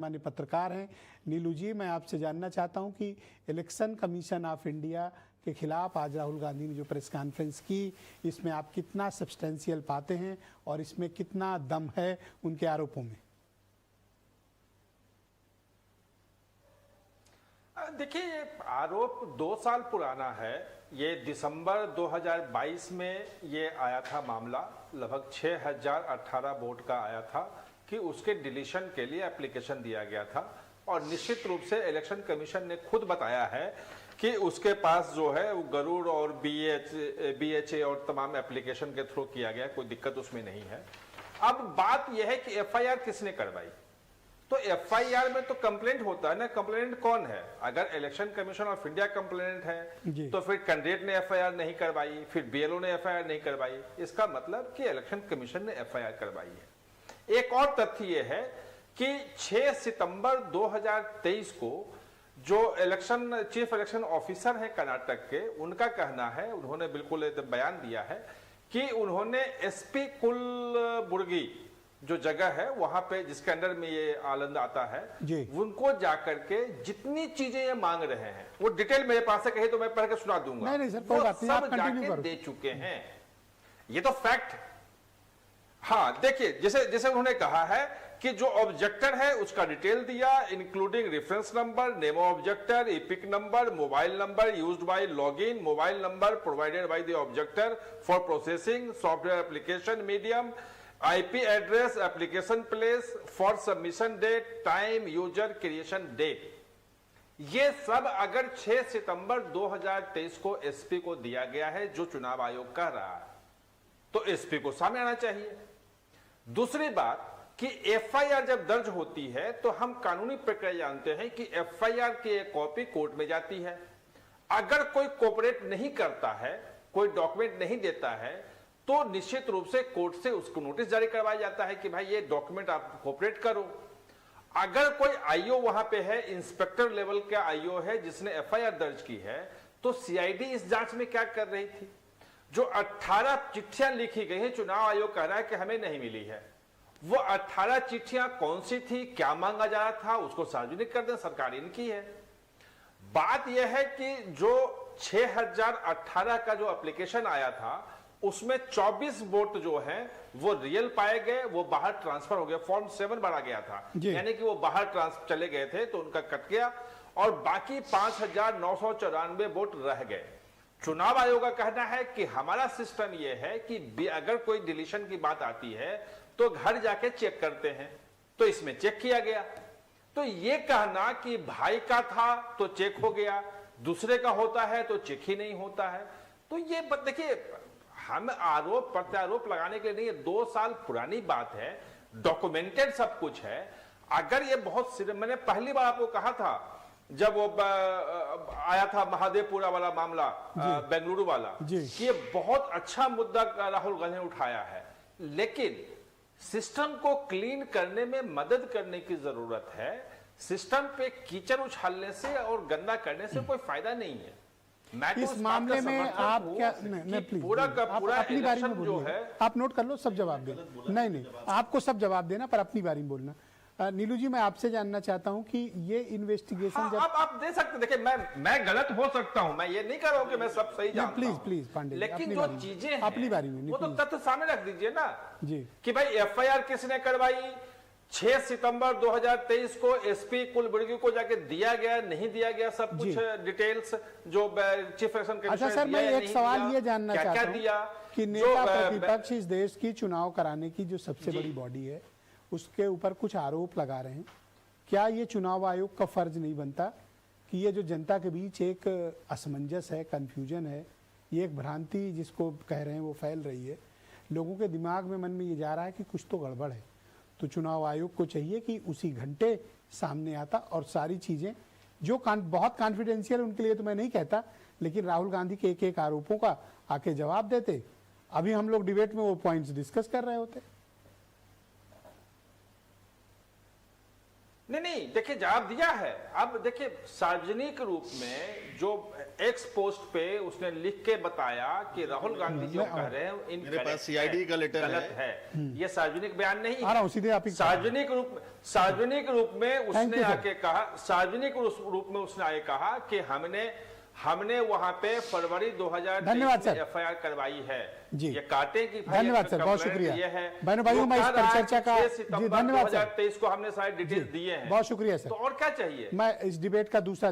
माननीय पत्रकार हैं नीलू जी, मैं आपसे जानना चाहता हूं कि इलेक्शन कमीशन ऑफ इंडिया के खिलाफ आज राहुल गांधी ने जो प्रेस कॉन्फ्रेंस की, इसमें आप कितना सब्सटेंशियल पाते हैं और इसमें कितना दम है उनके आरोपों में? देखिए, ये आरोप 2 साल पुराना है। ये दिसंबर 2022 में ये आया था मामला, लगभग 6018 वोट का आया था कि उसके डिलीशन के लिए एप्लीकेशन दिया गया था। और निश्चित रूप से इलेक्शन कमीशन ने खुद बताया है कि उसके पास जो है वो गरुड़ और BHA और तमाम एप्लीकेशन के थ्रू किया गया, कोई दिक्कत उसमें नहीं है। अब बात यह है कि FIR किसने करवाई? तो FIR में तो कंप्लेंट होता है ना, कंप्लेंट कौन है? अगर election commission of India complaint है तो फिर कैंडिडेट ने FIR नहीं करवाई, फिर BLO ने FIR नहीं करवाई, इसका मतलब कि इलेक्शन कमीशन ने FIR करवाई है। एक और तथ्य यह है कि 6 सितंबर 2023 को जो चीफ इलेक्शन ऑफिसर है कर्नाटक के, उनका कहना है, उन्होंने बिल्कुल बयान दिया है कि उन्होंने SP कुलबुर्गी जो जगह है वहां पे, जिसके अंडर में ये आनंद आता है, उनको जाकर के जितनी चीजें ये मांग रहे हैं, वो डिटेल मेरे पास है, कहे तो मैं पढ़ के सुना दूंगा। नहीं सर, कोई बात नहीं, आप कंटिन्यू करो। दे चुके हैं, ये तो फैक्ट। हाँ, देखिए, जैसे उन्होंने कहा है कि जो ऑब्जेक्टर है उसका डिटेल दिया, including reference number, name of objector, EPIC number, mobile number used by login, mobile number provided by the objector for processing, software application medium, IP address, application place, for submission date, time, user creation date. ये सब अगर 6 सितंबर 2023 को SP को दिया गया है, जो चुनाव आयोग कह रहा है, तो SP को सामने आना चाहिए। दूसरी बात कि FIR जब दर्ज होती है तो हम कानूनी प्रक्रिया जानते हैं कि FIR की एक कॉपी कोर्ट में जाती है। अगर कोई कोऑपरेट नहीं करता है, कोई डॉक्यूमेंट नहीं देता है, तो निश्चित रूप से कोर्ट से उसको नोटिस जारी करवाया जाता है कि भाई ये डॉक्यूमेंट आप कोऑपरेट करो। अगर कोई IO वहां पे है, इंस्पेक्टर लेवल का IO है जिसने FIR दर्ज की है, तो CID इस जांच में क्या कर रही थी? जो 18 चिट्ठियां लिखी गई हैं, चुनाव आयोग कह रहा है कि हमें नहीं मिली है, वो 18 चिट्ठियां कौन सी थी, क्या मांगा जा रहा था, उसको सार्वजनिक कर दें, सरकार इनकी है। बात यह है कि जो 6018 का जो एप्लीकेशन आया था, उसमें 24 वोट जो हैं वो रियल पाए गए, वो बाहर ट्रांसफर हो गया, फॉर्म 7 भरा गया था, यानी कि वो बाहर ट्रांसफर चले गए थे तो उनका कट गया, और बाकी 5994 वोट रह गए। चुनाव आयोग का कहना है कि हमारा सिस्टम यह है कि अगर कोई डिलीशन की बात आती है तो घर जाके चेक करते हैं, तो इसमें चेक किया गया। तो यह कहना कि भाई का था तो चेक हो गया, दूसरे का होता है तो चेक ही नहीं होता है, तो ये देखिए, हम आरोप प्रत्यारोप लगाने के लिए नहीं, 2 साल पुरानी बात है, डॉक्यूमेंटेड सब कुछ है। अगर ये बहुत, मैंने पहली बार आपको कहा था जब वो आया था महादेवपुरा वाला मामला, बेंगलुरु वाला, कि ये बहुत अच्छा मुद्दा राहुल गांधी ने उठाया है, लेकिन सिस्टम को क्लीन करने में मदद करने की जरूरत है। सिस्टम पे कीचड़ उछालने से और गंदा करने से कोई फायदा नहीं है। मैं इस मामले में आप क्या, प्लीज पूरा का पूरा अपनी बारी में जो है, आप नोट कर लो, सब जवाब देना। नहीं, आपको सब जवाब देना, पर अपनी बारी में बोलना। नीलू जी, मैं आपसे जानना चाहता हूं कि ये इन्वेस्टिगेशन जब आप दे सकते, देखिए मैं गलत हो सकता हूं, मैं ये नहीं कर रहा हूं कि मैं सब सही जानता हूं। प्लीज पांडे, लेकिन जो चीजें हैं अपनी बारी में वो तो तथ्य सामने रख दीजिए ना जी, कि भाई FIR किसने करवाई, 6 सितंबर 2023 को SP कुलबुर्गी को जाके दिया गया, नहीं दिया गया, सब कुछ डिटेल्स जो चीफ इलेक्शन कमीशन। अच्छा सर, मैं एक सवाल ये जानना चाहता हूं कि नेता प्रतिपक्ष इस देश की चुनाव कराने की जो सबसे बड़ी बॉडी है, उसके ऊपर कुछ आरोप लगा रहे हैं। क्या ये चुनाव आयोग का फर्ज नहीं बनता कि ये जो जनता के बीच एक असमंजस है, कंफ्यूजन है, ये एक भ्रांति जिसको कह रहे हैं वो फैल रही है, लोगों के दिमाग में, मन में ये जा रहा है कि कुछ तो गड़बड़ है, तो चुनाव आयोग को चाहिए कि उसी घंटे सामने आता और सारी चीजें जो बहुत कॉन्फिडेंशियल, उनके लिए तो मैं नहीं कहता, लेकिन राहुल गांधी के एक एक आरोपों का आके जवाब देते। अभी हम लोग डिबेट में वो पॉइंट्स डिस्कस कर रहे होते। नहीं, देखिए जवाब दिया है। अब देखिए सार्वजनिक रूप में जो एक्स पोस्ट पे उसने लिख के बताया कि राहुल गांधी जो कह रहे हैं मेरे पास सीआईडी का लेटर गलत है, ये सार्वजनिक बयान नहीं आ रहा हूं, है। सीधे आप ही सार्वजनिक रूप में उसने आके कहा, सार्वजनिक रूप में उसने आके कहा कि हमने वहां पे फरवरी 2023 में एफआईआर करवाई है जी। ये काटे की धन्यवाद सर, बहुत शुक्रिया। ये है बहनों भाइयों, मैं इस पर चर्चा का जी धन्यवाद सर, 2023 को हमने सारे डिटेल दिए हैं, बहुत शुक्रिया सर। तो और क्या चाहिए। मैं इस डिबेट का दूसरा